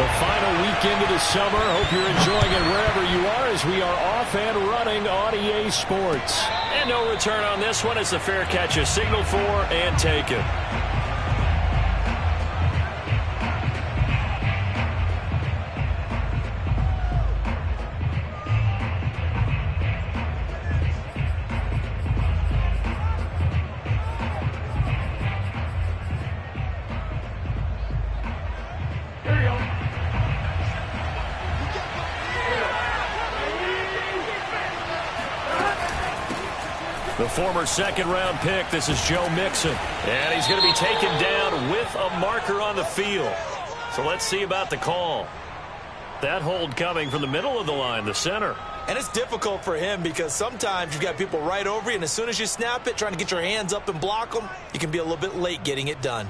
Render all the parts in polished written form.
The final weekend of the summer. Hope you're enjoying it wherever you are as we are off and running on EA Sports. And no return on this one as the fair catch is signaled for and taken. The former second-round pick, this is Joe Mixon. And he's going to be taken down with a marker on the field. So let's see about the call. That hold coming from the middle of the line, the center. And it's difficult for him because sometimes you've got people right over you, and as soon as you snap it, trying to get your hands up and block them, you can be a little bit late getting it done.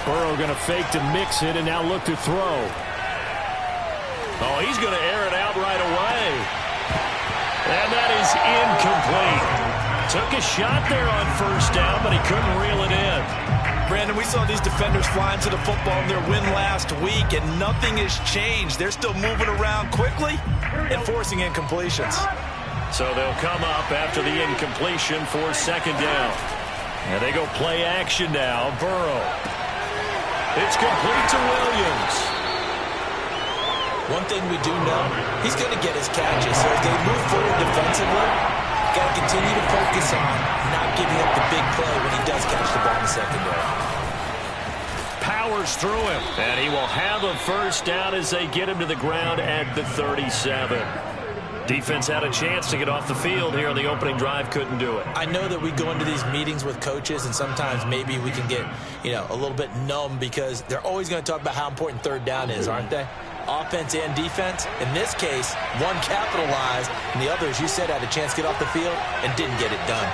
Burrow going to fake to mix it and now look to throw. Oh, he's going to air it out right away. And that is incomplete. Took a shot there on first down, but he couldn't reel it in. Brandon, we saw these defenders flying to the football in their win last week, and nothing has changed. They're still moving around quickly and forcing incompletions. So they'll come up after the incompletion for second down. And they go play action now. Burrow. It's complete to Williams. One thing we do know, he's going to get his catches. So as they move forward defensively, got to continue to focus on not giving up the big play when he does catch the ball in the secondary. Powers through him, and he will have a first down as they get him to the ground at the 37. Defense had a chance to get off the field here on the opening drive, couldn't do it. I know that we go into these meetings with coaches, and sometimes maybe we can get, a little bit numb because they're always going to talk about how important third down is, aren't they? Offense and defense. In this case, one capitalized, and the other, as you said, had a chance to get off the field and didn't get it done.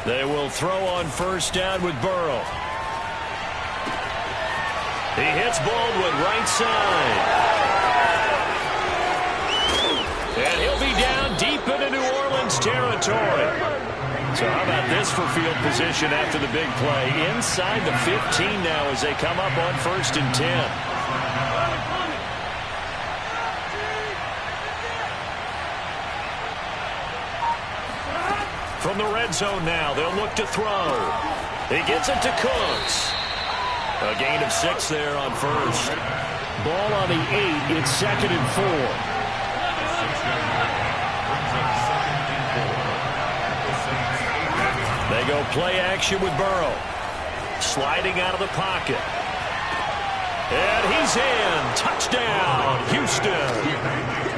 They will throw on first down with Burrow. He hits Baldwin right side. And he'll be down deep into New Orleans territory. So how about this for field position after the big play? Inside the 15 now as they come up on 1st and 10. From the red zone now, they'll look to throw. He gets it to Cooks. A gain of 6 there on first. Ball on the 8. It's 2nd and 4. They go play action with Burrow. Sliding out of the pocket. And he's in. Touchdown, Houston.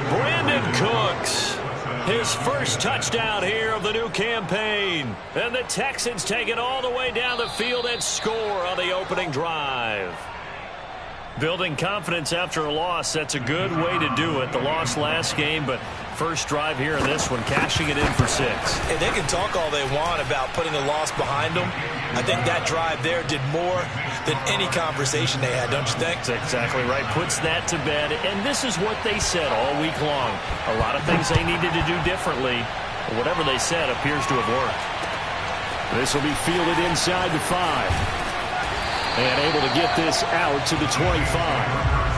Brandon Cooks. His first touchdown here of the new campaign. And the Texans take it all the way down the field and score on the opening drive. Building confidence after a loss, that's a good way to do it. The loss last game, but first drive here in this one, cashing it in for 6. And they can talk all they want about putting a loss behind them. I think that drive there did more than any conversation they had, don't you think? That's exactly right. Puts that to bed. And this is what they said all week long. A lot of things they needed to do differently. But whatever they said appears to have worked. This will be fielded inside the 5. And able to get this out to the 25.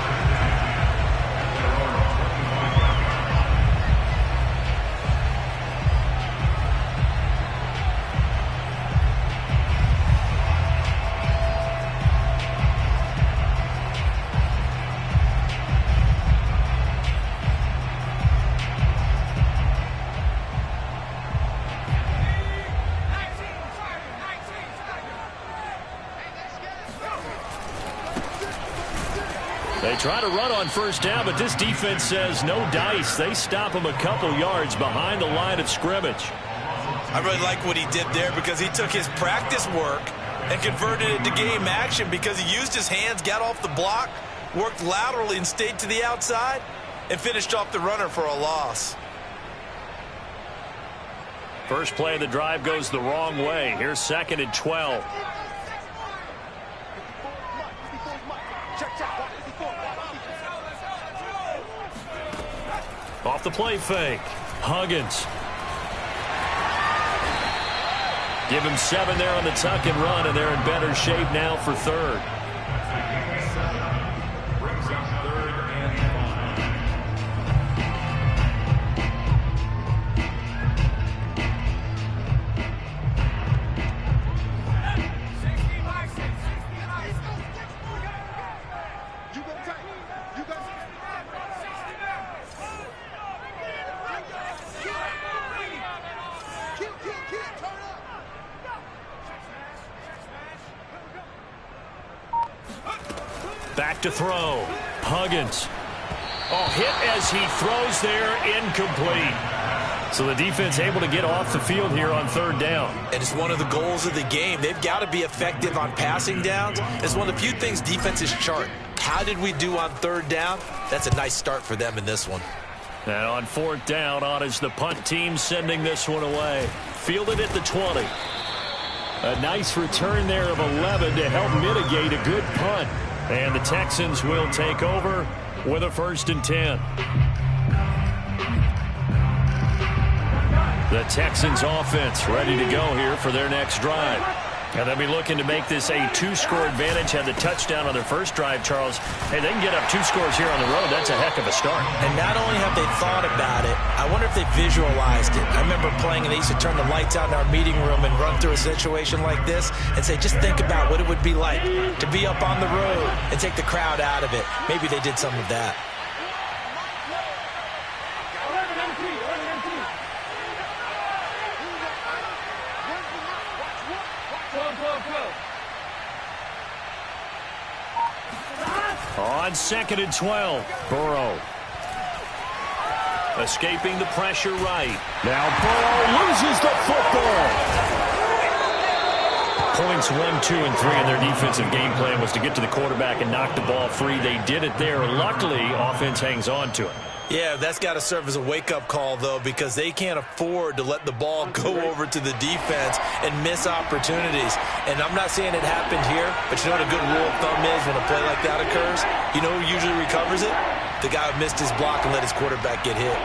They try to run on first down, but this defense says no dice. They stop him a couple yards behind the line of scrimmage. I really like what he did there because he took his practice work and converted it to game action because he used his hands, got off the block, worked laterally and stayed to the outside, and finished off the runner for a loss. First play of the drive goes the wrong way. Here's 2nd and 12. Off the play fake. Huggins. Give him 7 there on the tuck and run, and they're in better shape now for 3rd. Back to throw. Huggins. Oh, hit as he throws there, incomplete. So the defense able to get off the field here on 3rd down. And it's one of the goals of the game. They've got to be effective on passing downs. It's one of the few things defenses chart. How did we do on 3rd down? That's a nice start for them in this one. And on 4th down, on is the punt team sending this one away. Fielded at the 20. A nice return there of 11 to help mitigate a good punt. And the Texans will take over with a 1st and 10. The Texans offense ready to go here for their next drive. And they'll be looking to make this a 2-score advantage. Had the touchdown on their first drive, Charles. Hey, they can get up 2 scores here on the road. That's a heck of a start. And not only have they thought about it, I wonder if they visualized it. I remember playing, and they used to turn the lights out in our meeting room and run through a situation like this and say, just think about what it would be like to be up on the road and take the crowd out of it. Maybe they did some of that. On 2nd and 12, Burrow. Escaping the pressure right. Now Burrow loses the football. Points 1, 2, and 3 in their defensive game plan was to get to the quarterback and knock the ball free. They did it there. Luckily, offense hangs on to it. Yeah, that's got to serve as a wake-up call, though, because they can't afford to let the ball go over to the defense and miss opportunities. And I'm not saying it happened here, but you know what a good rule of thumb is when a play like that occurs? You know who usually recovers it? The guy who missed his block and let his quarterback get hit.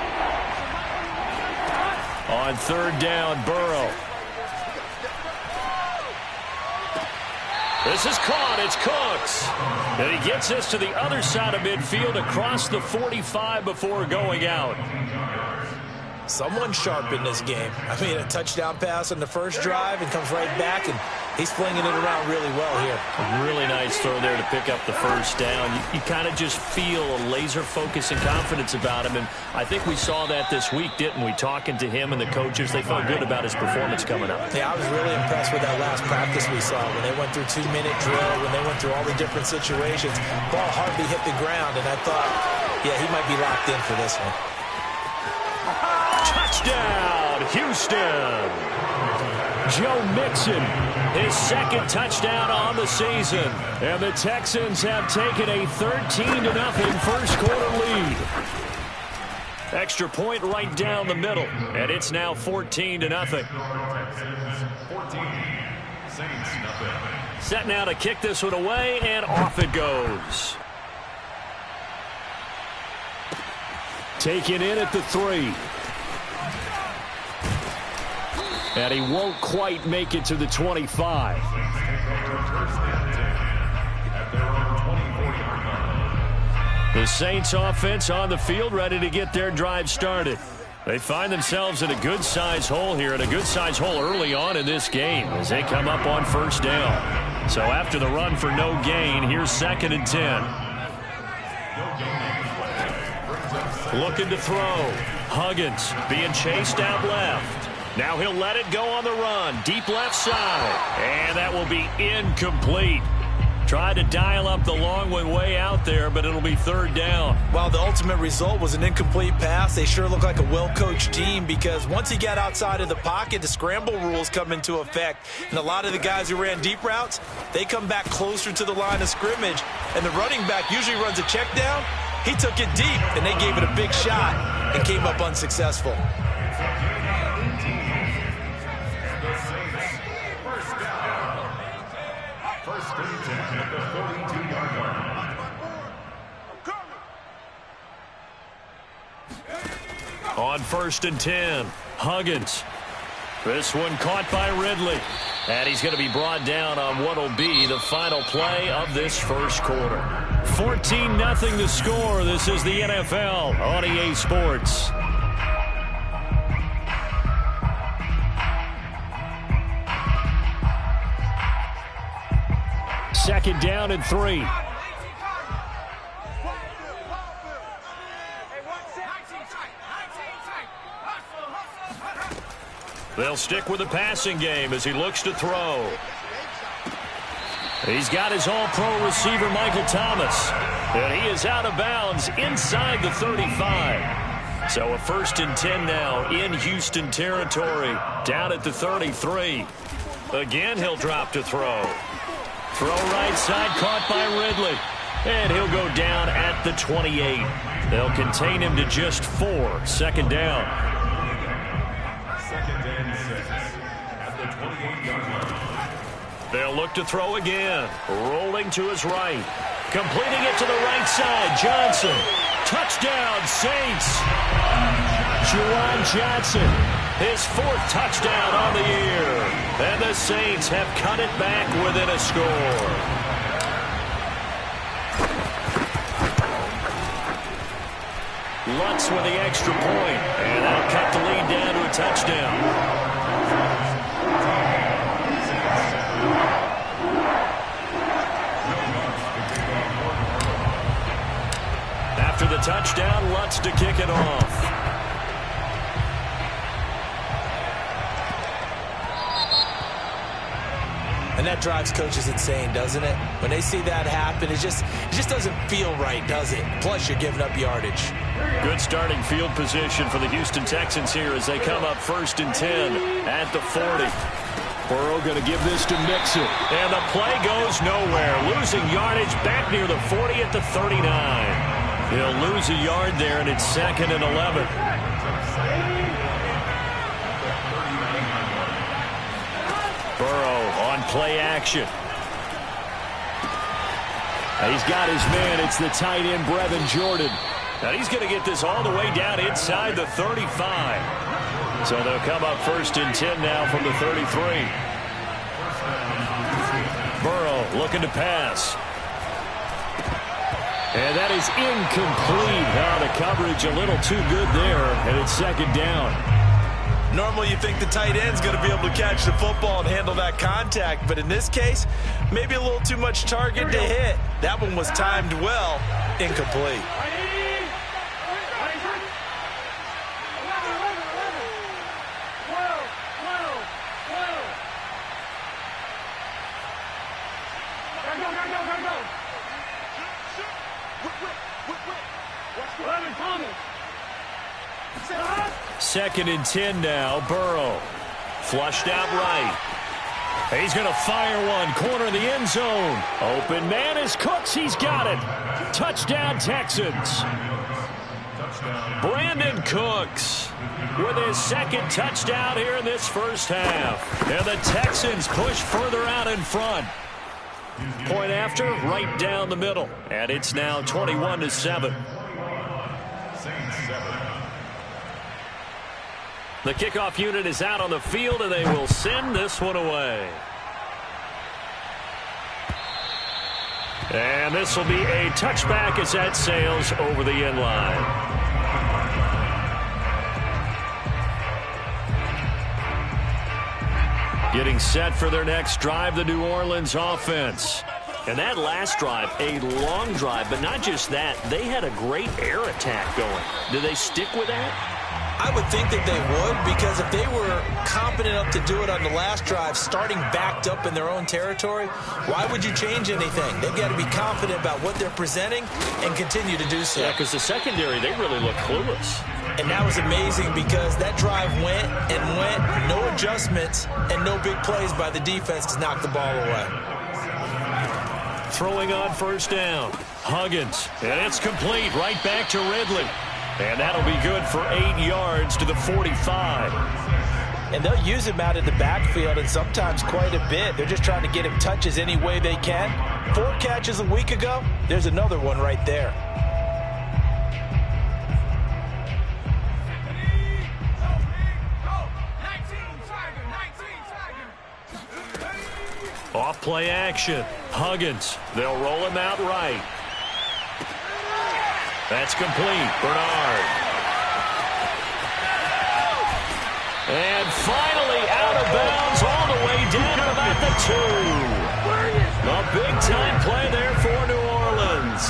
On 3rd down, Burrow. This is caught. It's Cooks. And he gets this to the other side of midfield across the 45 before going out. Someone sharp in this game. I mean, a touchdown pass on the first drive and comes right back, and he's flinging it around really well here. A really nice throw there to pick up the first down. You kind of just feel a laser focus and confidence about him, and I think we saw that this week, didn't we? Talking to him and the coaches, they felt good about his performance coming up. Yeah, I was really impressed with that last practice we saw when they went through 2-minute drill, when they went through all the different situations. Ball hardly hit the ground, and I thought, yeah, he might be locked in for this one. Touchdown, Houston. Joe Mixon, his 2nd touchdown on the season. And the Texans have taken a 13-0 first quarter lead. Extra point right down the middle, and it's now 14-0. Set now to kick this one away, and off it goes. Taken in at the 3. And he won't quite make it to the 25. The Saints offense on the field ready to get their drive started. They find themselves in a good-sized hole here, and a good-sized hole early on in this game as they come up on 1st down. So after the run for no gain, here's 2nd and 10. Looking to throw. Huggins being chased out left. Now he'll let it go on the run. Deep left side. And that will be incomplete. Tried to dial up the long one way out there, but it'll be third down. While the ultimate result was an incomplete pass, they sure look like a well-coached team because once he got outside of the pocket, the scramble rules come into effect. And a lot of the guys who ran deep routes, they come back closer to the line of scrimmage. And the running back usually runs a check down. He took it deep, and they gave it a big shot and came up unsuccessful. On 1st and 10, Huggins. This one caught by Ridley. And he's going to be brought down on what will be the final play of this first quarter. 14-0 the score. This is the NFL on EA Sports. Second down and 3. They'll stick with the passing game as he looks to throw. He's got his all-pro receiver, Michael Thomas. And he is out of bounds inside the 35. So a 1st and 10 now in Houston territory. Down at the 33. Again, he'll drop to throw. Throw right side, caught by Ridley. And he'll go down at the 28. They'll contain him to just 4. Second down. Second and 6 at the 28-yard line. They'll look to throw again. Rolling to his right. Completing it to the right side. Johnson. Touchdown, Saints. Juwan Johnson. His 4th touchdown on the year. And the Saints have cut it back within a score. Lutz with the extra point. And that'll cut the lead down to a touchdown. After the touchdown, Lutz to kick it off. And that drives coaches insane, doesn't it? When they see that happen, it just doesn't feel right, does it? Plus, you're giving up yardage. Good starting field position for the Houston Texans here as they come up 1st and 10 at the 40. Burrow going to give this to Mixon. And the play goes nowhere. Losing yardage back near the 40 at the 39. He'll lose a yard there, and it's 2nd and 11. Burrow on play action. He's got his man. It's the tight end, Brevin Jordan. And he's going to get this all the way down inside the 35. So they'll come up 1st and 10 now from the 33. Burrow looking to pass. And that is incomplete. The coverage a little too good there, and it's 2nd down. Normally you think the tight end's going to be able to catch the football and handle that contact, but in this case, maybe a little too much target to hit. That one was timed well, incomplete. Second and 10 now. Burrow flushed out right. He's going to fire one. Corner of the end zone. Open man is Cooks. He's got it. Touchdown, Texans. Brandon Cooks with his 2nd touchdown here in this first half. And the Texans push further out in front. Point after, right down the middle. And it's now 21-7. The kickoff unit is out on the field, and they will send this one away. And this will be a touchback as that sails over the end line. Getting set for their next drive, the New Orleans offense. And that last drive, a long drive, but not just that. They had a great air attack going. Do they stick with that? I would think that they would, because if they were competent enough to do it on the last drive, starting backed up in their own territory, why would you change anything? They've got to be confident about what they're presenting and continue to do so. Yeah, because the secondary, they really look clueless. And that was amazing because that drive went and went, no adjustments and no big plays by the defense to knock the ball away. Throwing on first down, Huggins, and it's complete right back to Ridley. And that'll be good for 8 yards to the 45. And they'll use him out in the backfield, and sometimes quite a bit. They're just trying to get him touches any way they can. 4 catches a week ago, there's another one right there. Off play action, Huggins. They'll roll him out right. That's complete. Bernard. And finally out of bounds all the way down to about the 2. A big-time play there for New Orleans.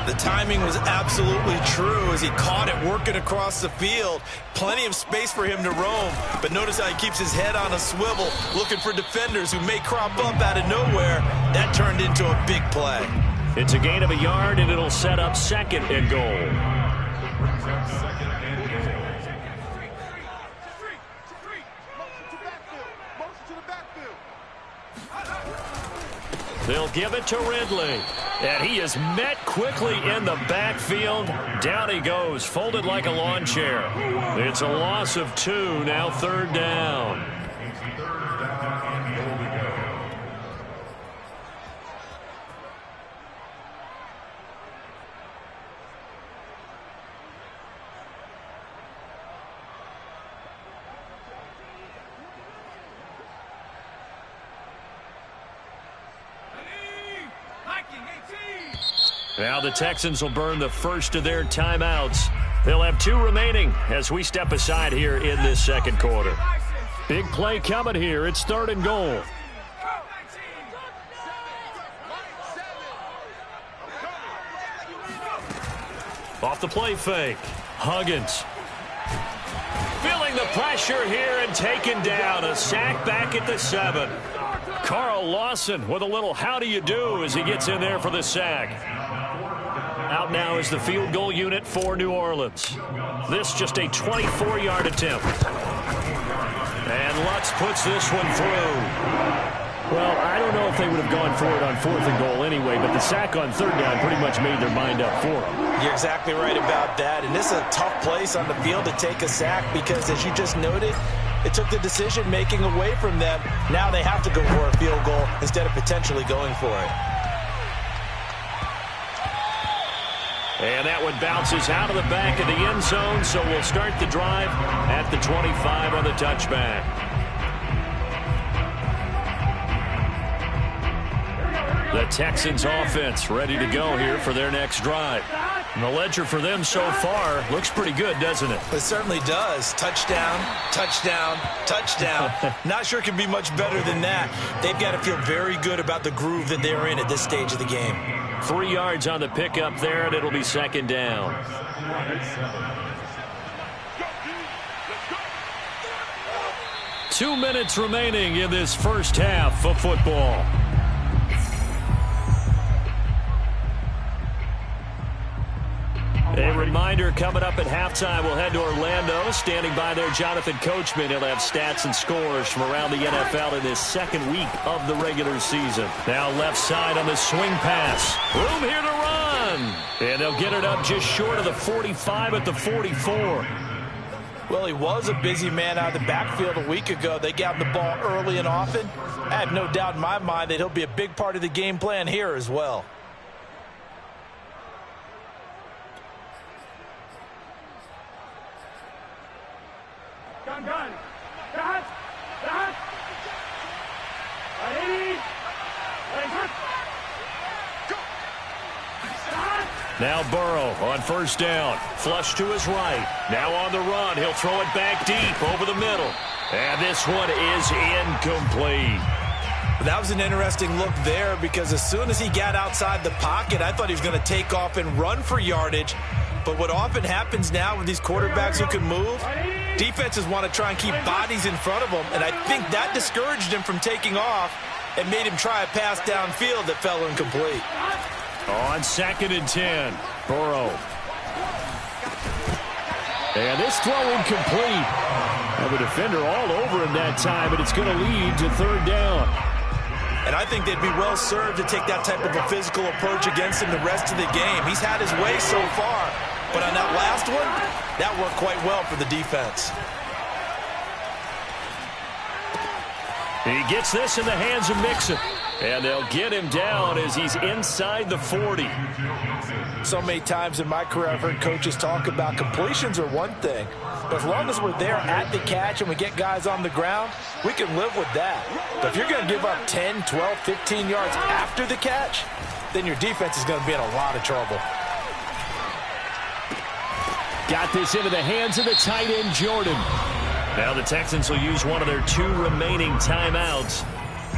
The timing was absolutely true as he caught it working across the field. Plenty of space for him to roam. But notice how he keeps his head on a swivel, looking for defenders who may crop up out of nowhere. That turned into a big play. It's a gain of a yard, and it'll set up 2nd and goal. They'll give it to Ridley. And he is met quickly in the backfield. Down he goes, folded like a lawn chair. It's a loss of 2, now 3rd down. Now the Texans will burn the first of their timeouts. They'll have 2 remaining as we step aside here in this 2nd quarter. Big play coming here. It's 3rd and goal. Off the play fake. Huggins. Feeling the pressure here and taken down. A sack back at the 7. Carl Lawson with a little how do you do as he gets in there for the sack. Out now is the field goal unit for New Orleans. This just a 24-yard attempt. And Lutz puts this one through. Well, I don't know if they would have gone for it on 4th and goal anyway, but the sack on 3rd down pretty much made their mind up for them. You're exactly right about that. And this is a tough place on the field to take a sack because, as you just noted, it took the decision-making away from them. Now they have to go for a field goal instead of potentially going for it. And that one bounces out of the back of the end zone, so we'll start the drive at the 25 on the touchback. The Texans offense ready to go here for their next drive. And the ledger for them so far looks pretty good, doesn't it? It certainly does. Touchdown, touchdown, touchdown. Not sure it can be much better than that. They've got to feel very good about the groove that they're in at this stage of the game. 3 yards on the pickup there, and it'll be 2nd down. Two minutes remaining in this first half of football. A reminder, coming up at halftime, we'll head to Orlando. Standing by there, Jonathan Coachman. He'll have stats and scores from around the NFL in this 2nd week of the regular season. Now left side on the swing pass. Room here to run. And they'll get it up just short of the 45 at the 44. Well, he was a busy man out of the backfield a week ago. They got him the ball early and often. I have no doubt in my mind that he'll be a big part of the game plan here as well. Now Burrow on first down. Flush to his right. Now on the run. He'll throw it back deep over the middle. And this one is incomplete. That was an interesting look there because as soon as he got outside the pocket, I thought he was going to take off and run for yardage. But what often happens now with these quarterbacks who can move, Defenses want to try and keep bodies in front of them, and I think that discouraged him from taking off and made him try a pass downfield that fell incomplete. On 2nd and 10, Burrow. And this throw incomplete. And the defender all over him that time, and it's going to lead to 3rd down. And I think they'd be well served to take that type of a physical approach against him the rest of the game. He's had his way so far, but on that last one, that worked quite well for the defense. He gets this in the hands of Mixon. And they'll get him down as he's inside the 40. So many times in my career I've heard coaches talk about completions are one thing, but as long as we're there at the catch and we get guys on the ground, we can live with that. But if you're going to give up 10, 12, 15 yards after the catch, then your defense is going to be in a lot of trouble. Got this into the hands of the tight end, Jordan. Now the Texans will use one of their 2 remaining timeouts,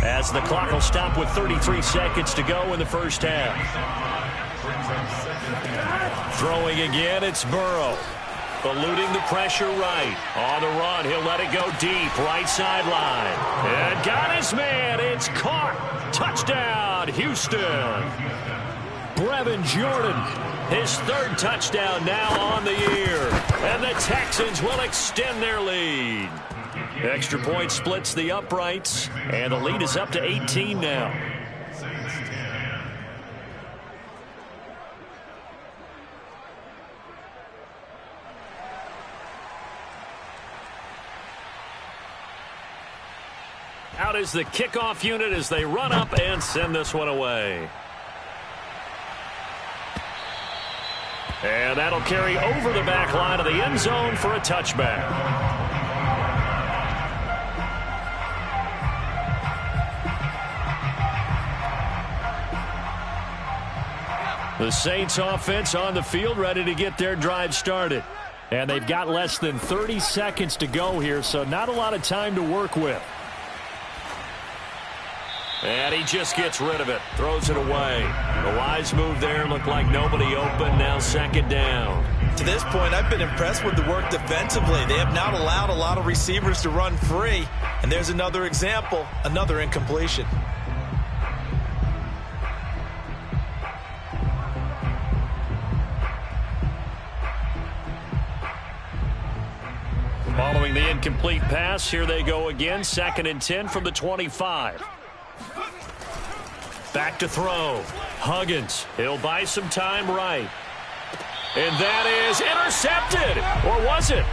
as the clock will stop with 33 seconds to go in the first half. Throwing again, it's Burrow. Eluding the pressure right. On the run, he'll let it go deep, right sideline. And got his man, it's caught. Touchdown, Houston. Brevin Jordan, his 3rd touchdown now on the year. And the Texans will extend their lead. Extra point splits the uprights, and the lead is up to 18 now. Out is the kickoff unit as they run up and send this one away. And that'll carry over the back line of the end zone for a touchback. The Saints offense on the field, ready to get their drive started. And they've got less than 30 seconds to go here, so not a lot of time to work with. And he just gets rid of it, throws it away. The wise move there, looked like nobody open, now 2nd down. To this point, I've been impressed with the work defensively. They have not allowed a lot of receivers to run free. And there's another example, another incompletion. Following the incomplete pass, here they go again. 2nd and 10 from the 25. Back to throw. Huggins. He'll buy some time right. And that is intercepted. Or was it?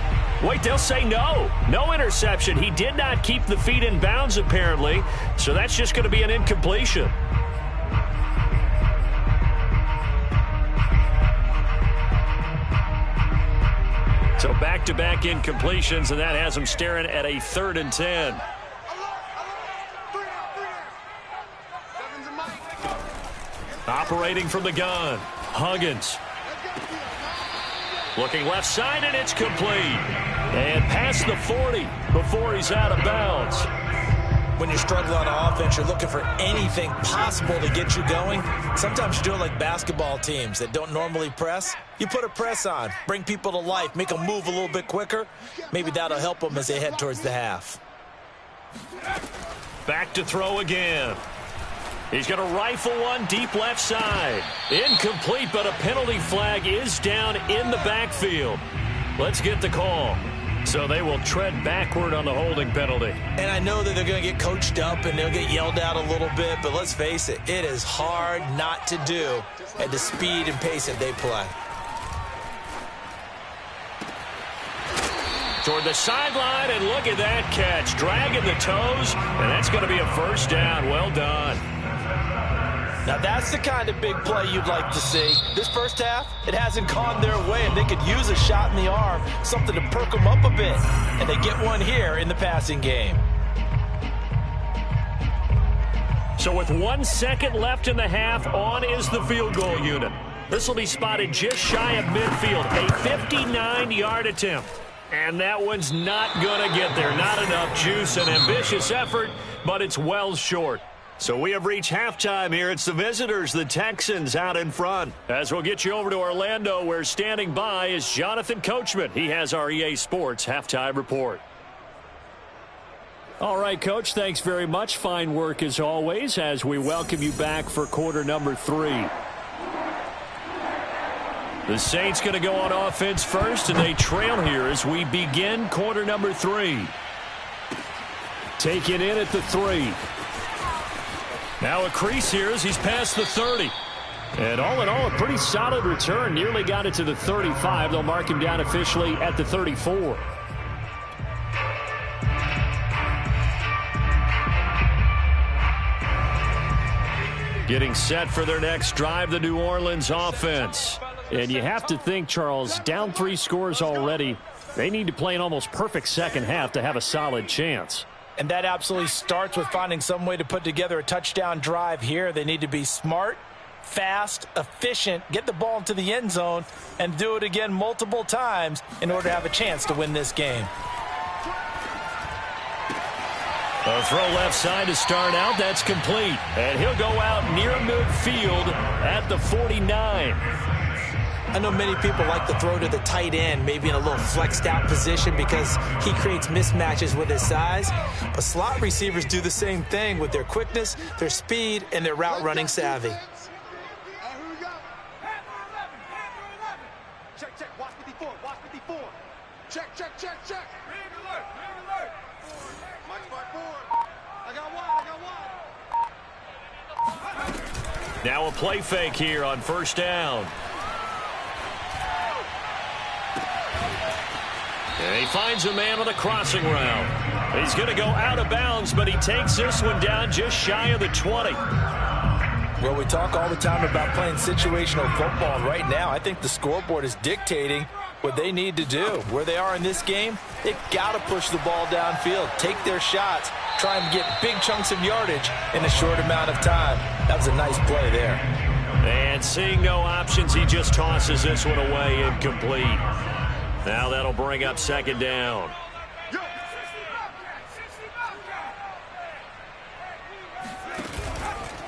Wait, they'll say no. No interception. He did not keep the feet in bounds, apparently. So that's just going to be an incompletion. So back-to-back incompletions, and that has them staring at a 3rd and 10. Operating from the gun, Huggins. Looking left side, and it's complete. And past the 40 before he's out of bounds. When you're struggling on offense, you're looking for anything possible to get you going. Sometimes you do it like basketball teams that don't normally press. You put a press on, bring people to life, make them move a little bit quicker. Maybe that'll help them as they head towards the half. Back to throw again. He's going to rifle one deep left side. Incomplete, but a penalty flag is down in the backfield. Let's get the call. So they will tread backward on the holding penalty. And I know that they're going to get coached up and they'll get yelled at a little bit, but let's face it, it is hard not to do at the speed and pace that they play. Toward the sideline, and look at that catch. Dragging the toes, and that's going to be a 1st down. Well done. Now that's the kind of big play you'd like to see. This first half, it hasn't gone their way, and they could use a shot in the arm, something to perk them up a bit. And they get one here in the passing game. So with 1 second left in the half, on is the field goal unit. This will be spotted just shy of midfield, a 59-yard attempt. And that one's not going to get there. Not enough juice, an ambitious effort, but it's well short. So we have reached halftime here. It's the visitors, the Texans, out in front. As we'll get you over to Orlando, where standing by is Jonathan Coachman. He has our EA Sports halftime report. All right, Coach, thanks very much. Fine work as always as we welcome you back for quarter number 3. The Saints going to go on offense first, and they trail here as we begin quarter number 3. Taken in at the 3. Now a crease here as he's past the 30. And all in all, a pretty solid return. Nearly got it to the 35. They'll mark him down officially at the 34. Getting set for their next drive, the New Orleans offense. And you have to think, Charles, down 3 scores already. They need to play an almost perfect second half to have a solid chance. And that absolutely starts with finding some way to put together a touchdown drive here. They need to be smart, fast, efficient, get the ball into the end zone, and do it again multiple times in order to have a chance to win this game. A throw left side to start out. That's complete. And he'll go out near midfield at the 49. I know many people like to throw to the tight end, maybe in a little flexed out position because he creates mismatches with his size. But slot receivers do the same thing with their quickness, their speed, and their route running savvy. Check, check, watch 54, watch 54. Check, check, check, check. Read alert, read alert. Mike forward. I got one. Now a play fake here on first down. And he finds a man on a crossing route. He's going to go out of bounds, but he takes this one down just shy of the 20. Well, we talk all the time about playing situational football, and right now I think the scoreboard is dictating what they need to do. Where they are in this game, they've got to push the ball downfield, take their shots, try and get big chunks of yardage in a short amount of time. That was a nice play there. And seeing no options, he just tosses this one away, incomplete. Now that'll bring up second down.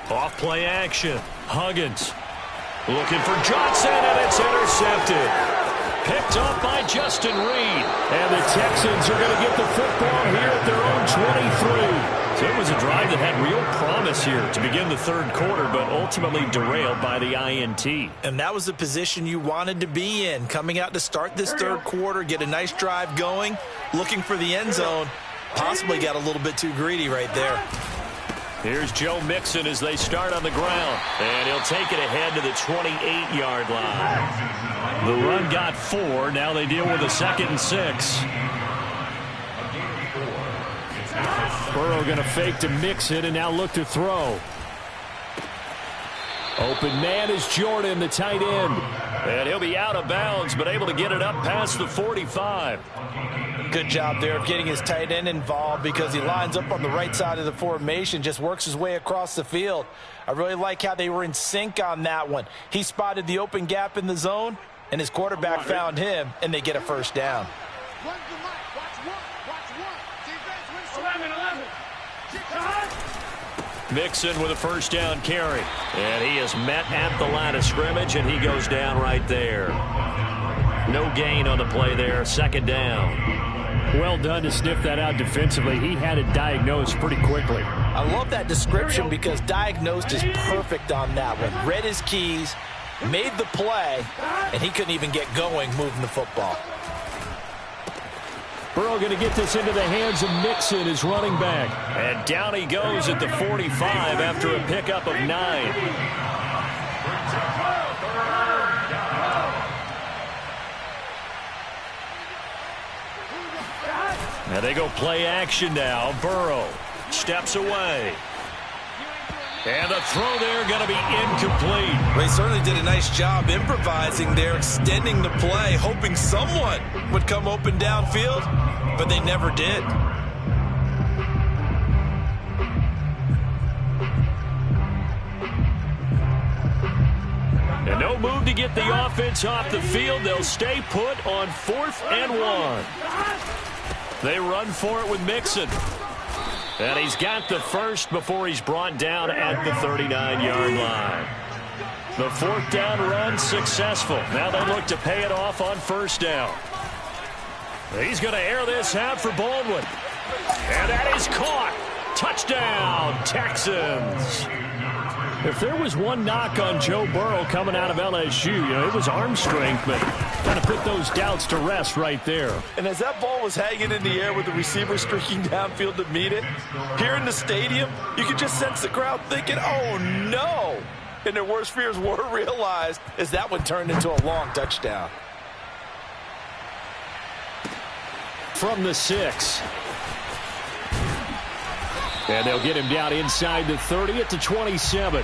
Off play action. Huggins looking for Johnson, and it's intercepted. Picked up by Justin Reed. And the Texans are going to get the football here at their own 23. So it was a drive that had real promise here to begin the third quarter, but ultimately derailed by the INT. And that was the position you wanted to be in, coming out to start this third quarter, get a nice drive going, looking for the end zone. Possibly got a little bit too greedy right there. Here's Joe Mixon as they start on the ground. And he'll take it ahead to the 28-yard line. The run got 4. Now they deal with a 2nd and 6. Burrow going to fake to Mixon and now look to throw. Open man is Jordan, the tight end. And he'll be out of bounds, but able to get it up past the 45. Good job there of getting his tight end involved because he lines up on the right side of the formation, just works his way across the field. I really like how they were in sync on that one. He spotted the open gap in the zone, and his quarterback found him, and they get a first down. Mixon with a first down carry. And he is met at the line of scrimmage, and he goes down right there. No gain on the play there. Second down. Well done to sniff that out defensively. He had it diagnosed pretty quickly. I love that description because diagnosed is perfect on that one. Read his keys, made the play, and he couldn't even get going moving the football. Burrow going to get this into the hands of Mixon, his running back. And down he goes at the 45 after a pickup of 9. And they go play action now. Burrow steps away. And the throw there going to be incomplete. They certainly did a nice job improvising there, extending the play, hoping someone would come open downfield, but they never did. And no move to get the offense off the field. They'll stay put on 4th and 1. They run for it with Mixon. And he's got the first before he's brought down at the 39-yard line. The fourth down run successful. Now they look to pay it off on first down. He's going to air this out for Baldwin. And that is caught. Touchdown, Texans. If there was one knock on Joe Burrow coming out of LSU, it was arm strength, but kind of put those doubts to rest right there. And as that ball was hanging in the air with the receiver streaking downfield to meet it, here in the stadium, you could just sense the crowd thinking, oh, no. And their worst fears were realized as that one turned into a long touchdown. From the 6. And they'll get him down inside the 30 at the 27.